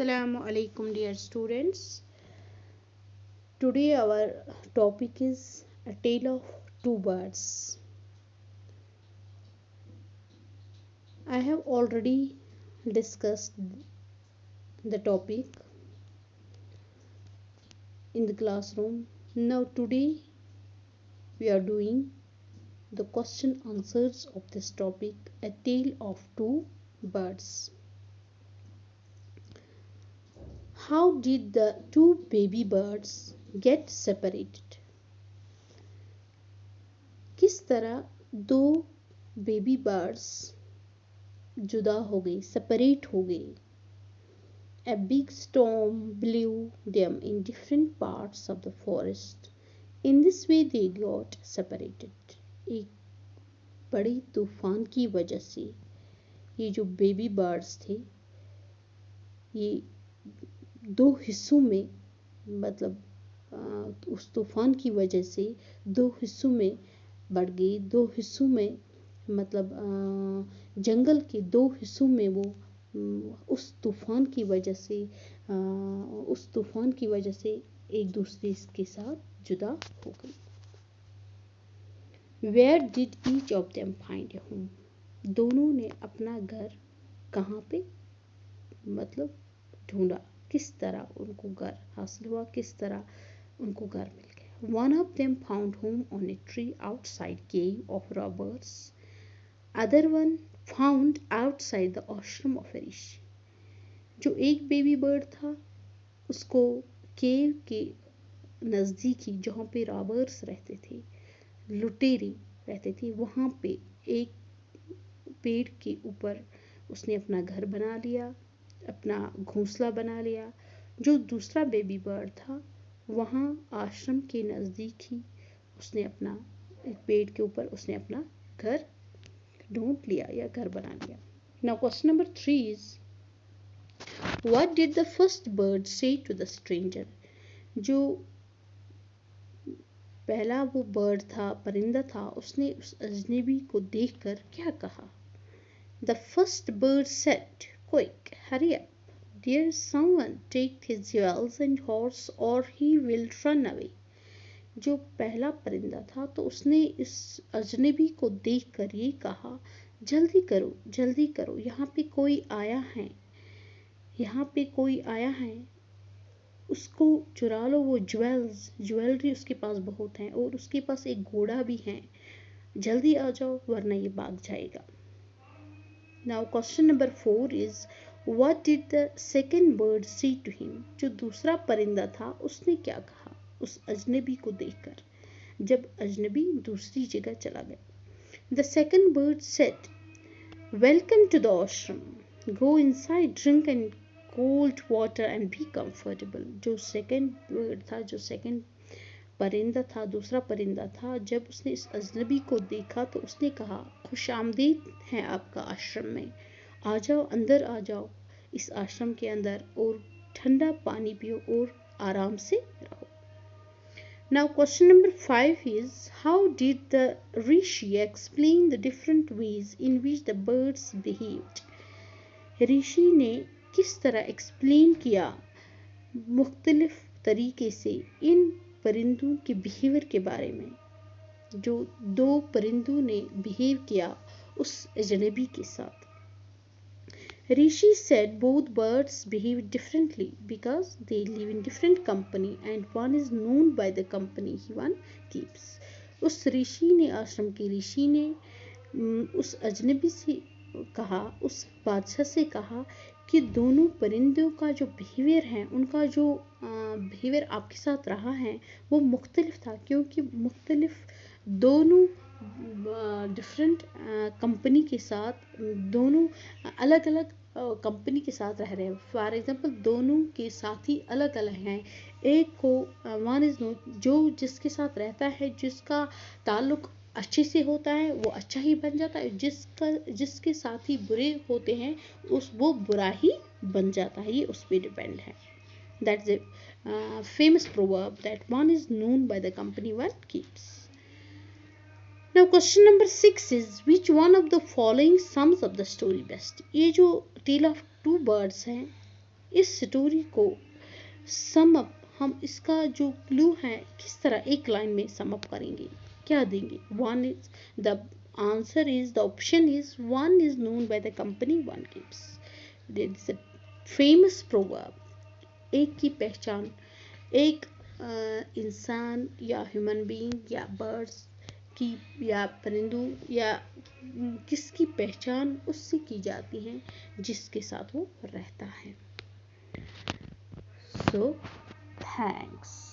Assalamu alaikum dear students. Today our topic is a tale of two birds. I have already discussed the topic in the classroom. Now today we are doing the question answers of this topic, a tale of two birds. How did the two baby birds get separated? किस तरह दो baby birds जुदा हो गई, separate हो गई? A big storm blew them in different parts of the forest. In this way they got separated. एक बड़ी तूफान की वजह से ये जो बेबी बर्ड्स थे ये दो हिस्सों में, मतलब उस तूफान की वजह से दो हिस्सों में बढ़ गई। दो हिस्सों में मतलब जंगल के दो हिस्सों में वो उस तूफान की वजह से एक दूसरे के साथ जुदा हो गई। Where did each of them find a home? दोनों ने अपना घर कहाँ पे मतलब ढूंढा, किस तरह उनको घर हासिल हुआ, किस तरह उनको घर मिल गया। One of them found home on a tree outside cave of robbers. Other one found outside the ashram of a rishi. जो एक बेबी बर्ड था उसको केव के नज़दीक ही, जहाँ पे रॉबर्स रहते थे, लुटेरे रहते थे, वहाँ पे एक पेड़ के ऊपर उसने अपना घर बना लिया, अपना घोंसला बना लिया। जो दूसरा बेबी बर्ड था वहाँ आश्रम के नज़दीक ही उसने अपना एक पेड़ के ऊपर उसने अपना घर ढूंढ लिया या घर बना लिया। Now question number 3 is, what did the first bird say to the stranger? जो पहला वो बर्ड था, परिंदा था, उसने उस अजनबी को देखकर क्या कहा? The first bird said, "Quick, hurry up. There's someone. Take his jewels and horse or he will run away." जो पहला परिंदा था तो उसने इस अजनबी को देखकर ये कहा, जल्दी करो, जल्दी करो, यहाँ पे कोई आया है, यहाँ पे कोई आया है, उसको चुरा लो, वो ज्वेलरी उसके पास बहुत है और उसके पास एक घोड़ा भी है, जल्दी आ जाओ वरना ये भाग जाएगा। Now question number 4 is, what did the second bird say to him? जो दूसरा परिंदा था उसने क्या कहा उस अजनबी को देखकर, जब अजनबी दूसरी जगह चला गया? The second bird said, "Welcome to the ashram. Go inside, drink and cold water and be comfortable." जो सेकंड बर्ड था, जो सेकंड परिंदा था, दूसरा परिंदा था, जब उसने इस अजनबी को देखा तो उसने कहा, खुशामदीद है आपका आश्रम में, आ जाओ, अंदर आ जाओ इस आश्रम के अंदर और ठंडा पानी पियो और आराम से रहो। Now question number 5 is, how did the rishi explain the different ways in which the birds behaved? ऋषि ने किस तरह एक्सप्लेन किया मुख्तलिफ तरीके से इन परिंदों के बिहेवियर के बारे में, जो दो परिंदों ने बिहेव किया उस अजनबी के साथ? ऋषि said both birds behave differently because they live in different company and one is known by the company one keeps. उस ऋषि ने, आश्रम के ऋषि ने उस अजनबी से कहा, उस बादशाह से कहा कि दोनों परिंदों का जो बिहेवियर है, उनका जो बिहेवियर आपके साथ रहा है वो मुख्तलिफ था, क्योंकि मुख्तलिफ दोनों डिफरेंट कंपनी के साथ, दोनों अलग अलग कंपनी के साथ रह रहे हैं। फॉर एग्जांपल दोनों के साथी अलग अलग हैं। एक को वन इज नो, जो जिसके साथ रहता है, जिसका ताल्लुक अच्छे से होता है वो अच्छा ही बन जाता है, जिसके साथी बुरे होते हैं वो बुरा ही बन जाता है, ये उस पर डिपेंड है। That's a famous proverb that one is known by the company one keeps. Now question number 6 is, which one of the following sums up the story best? ये जो tale of two birds है इस story को sum up, हम इसका जो clue है किस तरह एक लाइन में सम अप करेंगे, क्या देंगे? One is the answer is the option is one is known by the company one keeps. There is a famous proverb, एक की पहचान, एक इंसान या ह्यूमन बीइंग या बर्ड्स की या परिंदों या किसकी पहचान उससे की जाती है जिसके साथ वो रहता है। So, thanks.